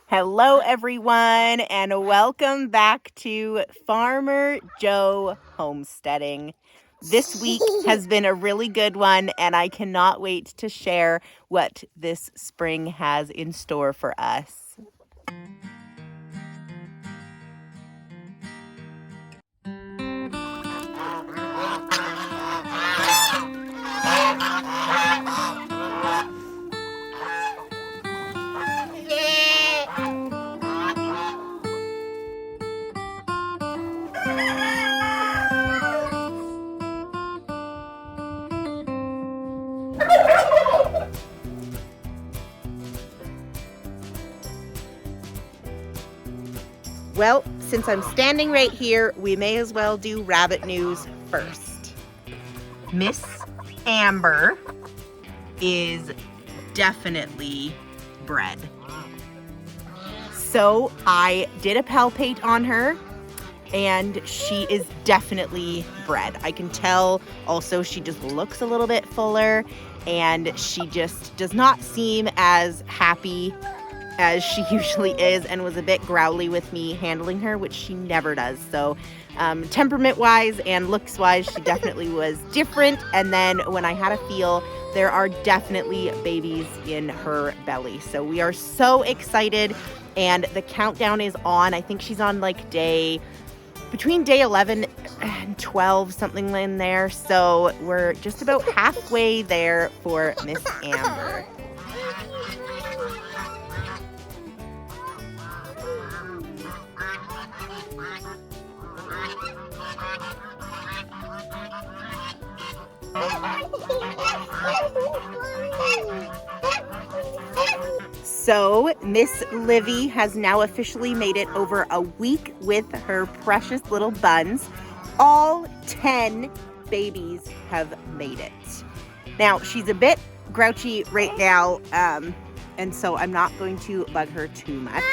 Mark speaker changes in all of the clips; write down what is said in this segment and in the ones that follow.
Speaker 1: Hello, everyone, and welcome back to Farmer Joe Homesteading. This week has been a really good one, and I cannot wait to share what this spring has in store for us. Well, since I'm standing right here, we may as well do rabbit news first. Miss Amber is definitely bred. So I did a palpate on her, and she is definitely bred. I can tell also she just looks a little bit fuller, and she just does not seem as happy as she usually is, and was a bit growly with me handling her, which she never does. So temperament-wise and looks-wise, she definitely was different. And then when I had a feel, there are definitely babies in her belly. So we are so excited, and the countdown is on. I think she's on like between day 11 and 12, something in there. So we're just about halfway there for Miss Amber. So Miss Livy has now officially made it over a week with her precious little buns. All 10 babies have made it. Now, she's a bit grouchy right now, and so I'm not going to bug her too much.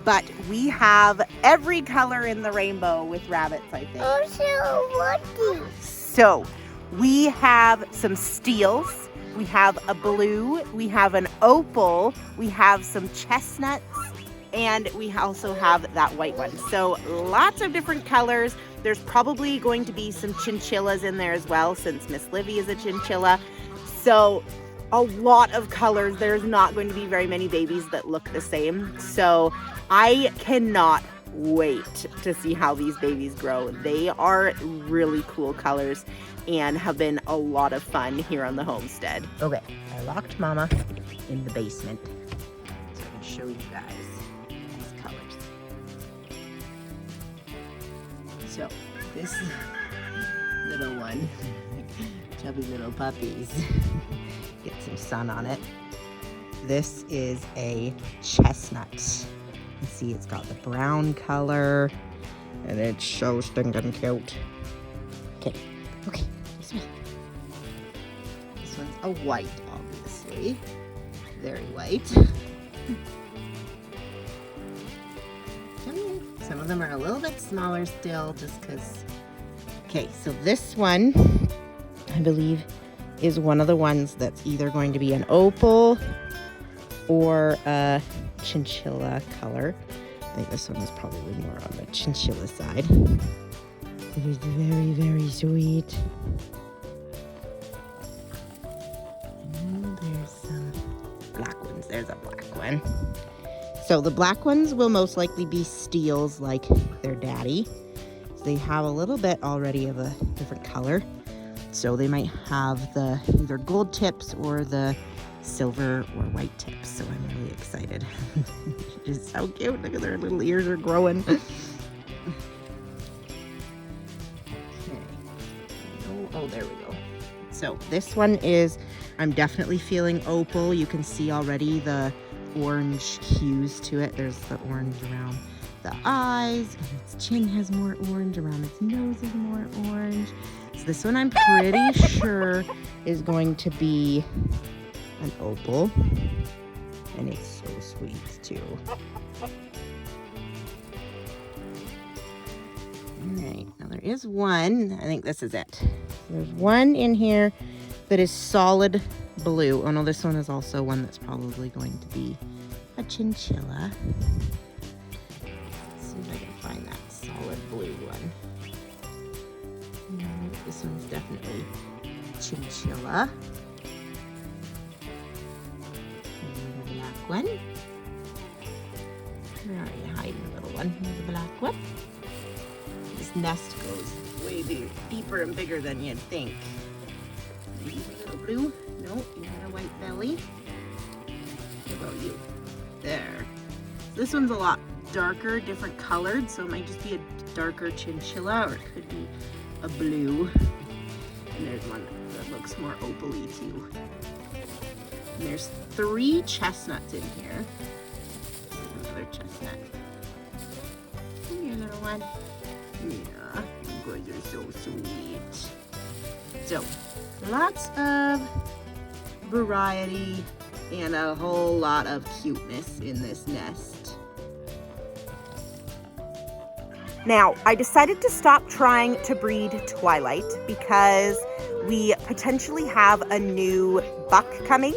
Speaker 1: But we have every color in the rainbow with rabbits, I think.
Speaker 2: Oh, so lucky.
Speaker 1: So we have some steels. We have a blue, we have an opal, we have some chestnuts, and we also have that white one. So lots of different colors. There's probably going to be some chinchillas in there as well, since Miss Livy is a chinchilla. So a lot of colors. There's not going to be very many babies that look the same. So I cannot wait to see how these babies grow. They are really cool colors and have been a lot of fun here on the homestead. Okay, I locked Mama in the basement so I can show you guys these colors. So this little one, chubby little puppies, get some sun on it. This is a chestnut. You see it's got the brown color and it's so stinking cute. Okay, this one. This one's a white, obviously. Very white. Come here. Some of them are a little bit smaller still, just because. Okay, so this one, I believe, is one of the ones that's either going to be an opal or a chinchilla color. I think this one is probably more on the chinchilla side. It is very, very sweet. And there's some black ones. There's a black one. So the black ones will most likely be steels like their daddy. So they have a little bit already of a different color. So they might have the either gold tips or the silver or white tips. So I'm really excited. It's so cute. Look at their little ears are growing. Oh, there we go. So this one is, I'm definitely feeling opal. You can see already the orange hues to it. There's the orange around the eyes, and its chin has more orange, around its nose is more orange. So this one I'm pretty sure is going to be an opal, and it's so sweet too. Alright, now there is one, I think this is it. There's one in here that is solid blue. Oh no, this one is also one that's probably going to be a a chinchilla. Let's see if I can find that solid blue one. No, this one's definitely chinchilla. And the black one. Where are you hiding, little one? Here's the black one. This nest goes way deeper and bigger than you'd think. Maybe a little blue? No, you got a white belly. What about you? There. This one's a lot darker, different colored, so it might just be a darker chinchilla, or it could be a blue. And there's one that looks more opal-y too. And there's 3 chestnuts in here. Another chestnut. Come here, little one. Yeah, you guys are so sweet. So, lots of variety and a whole lot of cuteness in this nest. Now, I decided to stop trying to breed Twilight because we potentially have a new buck coming.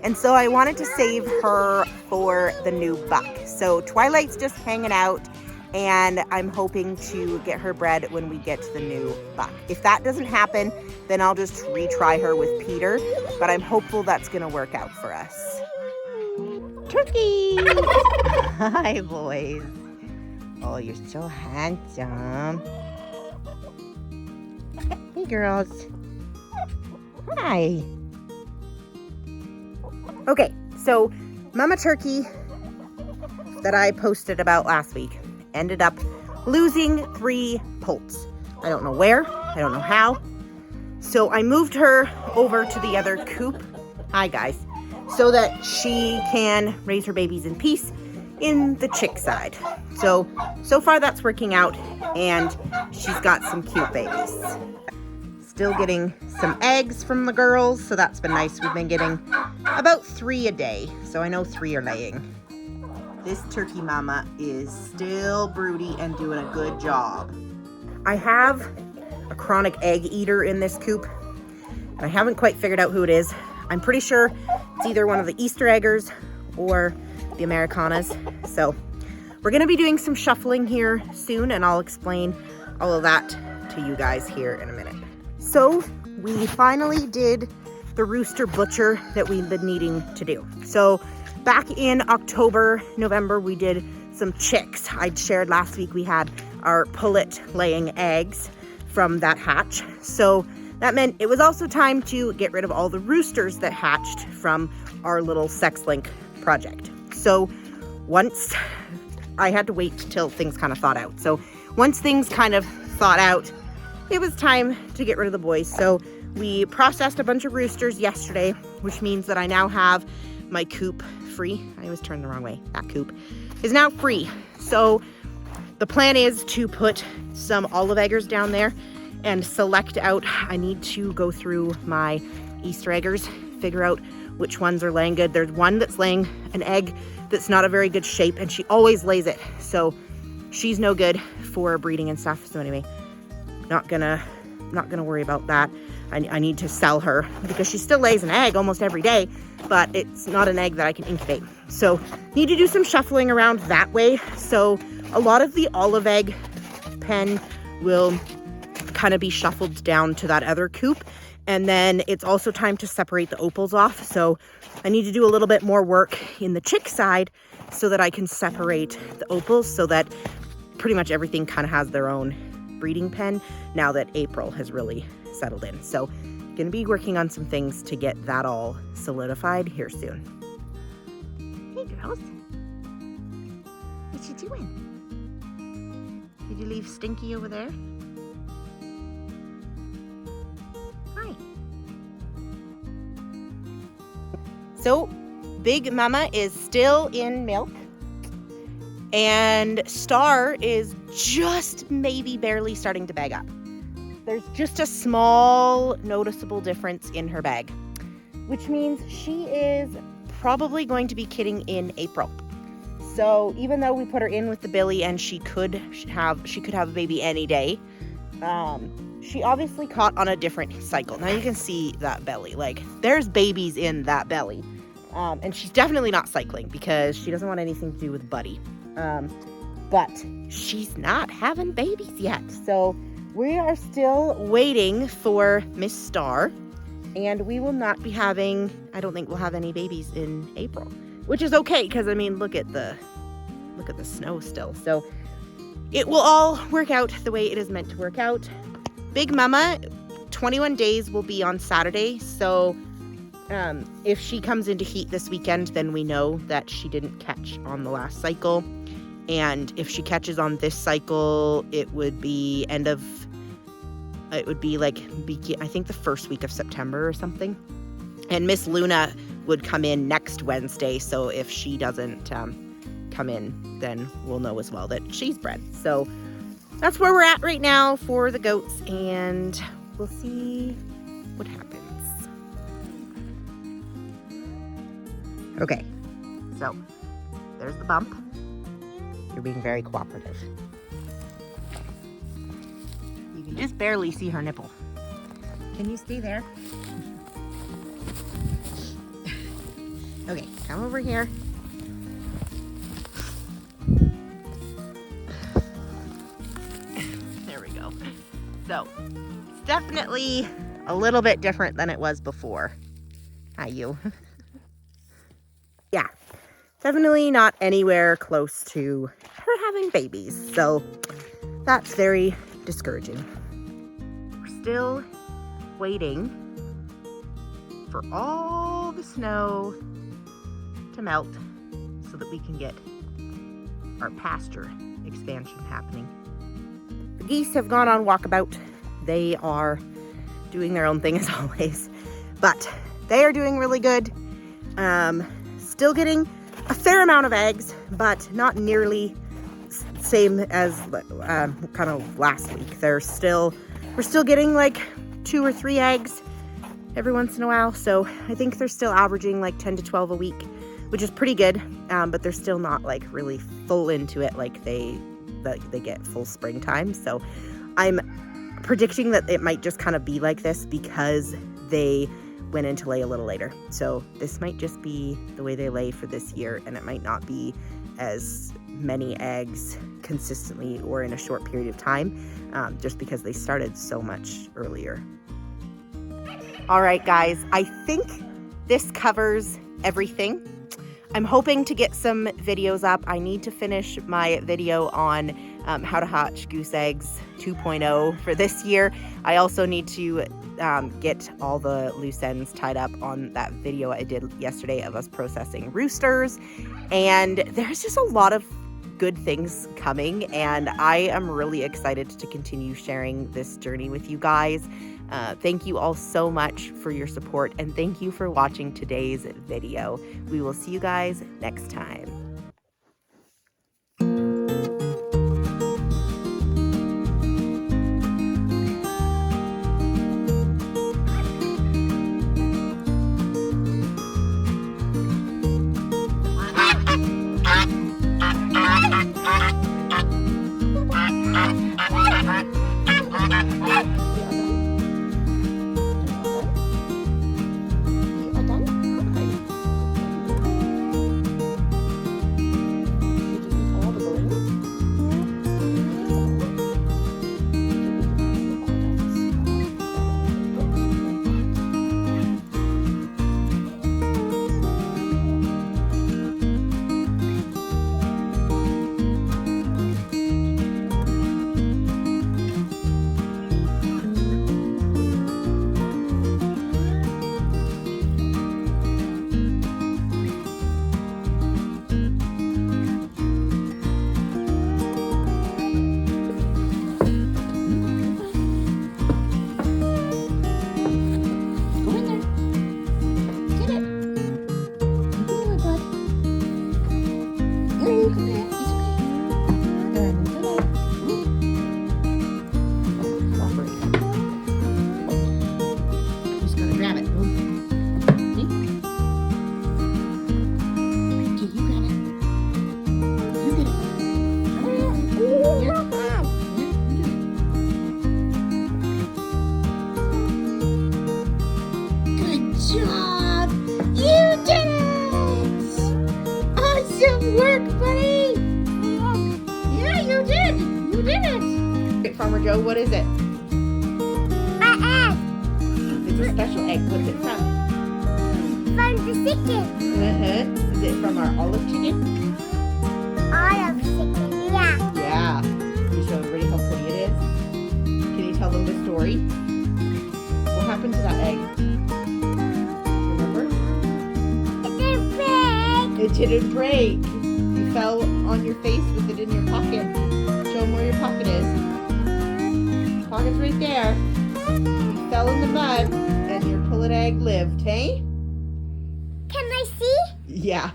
Speaker 1: And so I wanted to save her for the new buck. So Twilight's just hanging out, and I'm hoping to get her bred when we get to the new buck. If that doesn't happen, then I'll just retry her with Peter, but I'm hopeful that's gonna work out for us. Turkey! Hi, boys. Oh, you're so handsome. Hey, girls. Hi. Okay, so Mama Turkey that I posted about last week ended up losing 3 poults. I don't know where, I don't know how. So I moved her over to the other coop, hi guys, so that she can raise her babies in peace in the chick side. So far that's working out, and she's got some cute babies. Still getting some eggs from the girls, so that's been nice. We've been getting about 3 a day, so I know 3 are laying. This turkey mama is still broody and doing a good job. I have a chronic egg eater in this coop, and I haven't quite figured out who it is. I'm pretty sure it's either one of the Easter eggers or the Americanas. So we're gonna be doing some shuffling here soon, and I'll explain all of that to you guys here in a minute. So we finally did the rooster butcher that we've been needing to do. So back in October, November, we did some chicks. I'd shared last week we had our pullet laying eggs from that hatch. So that meant it was also time to get rid of all the roosters that hatched from our little sex link project. So once I had to wait till things kind of thawed out. So once things kind of thawed out, it was time to get rid of the boys. So we processed a bunch of roosters yesterday, which means that I now have my coop free. I always turn the wrong way. That coop is now free. So the plan is to put some olive eggers down there and select out. I need to go through my Easter eggers, figure out which ones are laying good. There's one that's laying an egg that's not a very good shape, and she always lays it. So she's no good for breeding and stuff. So anyway, not gonna worry about that. I need to sell her because she still lays an egg almost every day, but it's not an egg that I can incubate. So need to do some shuffling around that way. So a lot of the olive egg pen will kind of be shuffled down to that other coop. And then it's also time to separate the opals off. So I need to do a little bit more work in the chick side so that I can separate the opals, so that pretty much everything kind of has their own breeding pen now that April has really settled in. So gonna be working on some things to get that all solidified here soon. Hey girls, what you doing? Did you leave Stinky over there? Hi. So Big Mama is still in milk, and Star is just maybe barely starting to bag up. There's just a small noticeable difference in her bag, which means she is probably going to be kidding in April. So even though we put her in with the Billy and she could have a baby any day, she obviously caught on a different cycle. Now you can see that belly, like there's babies in that belly. And she's definitely not cycling because she doesn't want anything to do with Buddy. But she's not having babies yet. So we are still waiting for Miss Star. And we will not be having, I don't think we'll have any babies in April. Which is okay, because I mean, look at the snow still. So it will all work out the way it is meant to work out. Big Mama, 21 days will be on Saturday. So if she comes into heat this weekend, then we know that she didn't catch on the last cycle. And if she catches on this cycle, it would be like, I think the first week of September or something. And Miss Luna would come in next Wednesday. So if she doesn't come in, then we'll know as well that she's bred. So that's where we're at right now for the goats, and we'll see what happens. Okay, so there's the bump. You're being very cooperative. You can just barely see her nipple. Can you stay there? Okay, come over here. There we go. So, it's definitely a little bit different than it was before. Hi, you. Yeah, definitely not anywhere close to her having babies. So, that's very discouraging. We're still waiting for all the snow to melt so that we can get our pasture expansion happening. The geese have gone on walkabout. They are doing their own thing as always, but they are doing really good. Still getting a fair amount of eggs, but not nearly same as kind of last week. We're still getting like 2 or 3 eggs every once in a while. So I think they're still averaging like 10 to 12 a week, which is pretty good. But they're still not like really full into it like they get full springtime. So I'm predicting that it might just kind of be like this because they went into lay a little later. So this might just be the way they lay for this year, and it might not be as many eggs consistently or in a short period of time, just because they started so much earlier. All right, guys, I think this covers everything. I'm hoping to get some videos up. I need to finish my video on how to hatch goose eggs 2.0 for this year. I also need to get all the loose ends tied up on that video I did yesterday of us processing roosters. And there's just a lot of good things coming, and I am really excited to continue sharing this journey with you guys. Thank you all so much for your support, and thank you for watching today's video. We will see you guys next time.
Speaker 2: Good job! You did it!
Speaker 1: Joe, what is it?
Speaker 2: An egg
Speaker 1: It's a special egg. What's it from?
Speaker 2: from the chicken.
Speaker 1: Is it from our olive chicken?
Speaker 2: Olive chicken, yeah.
Speaker 1: Yeah. Can you show everybody how pretty it is? Can you tell them the story? What happened to that egg? Remember?
Speaker 2: It's a pig.
Speaker 1: It didn't break. You fell on your face with it in your pocket. Show them where your pocket is. Pocket's right there. You fell in the mud and your pullet egg lived, hey?
Speaker 2: Can I see?
Speaker 1: Yeah.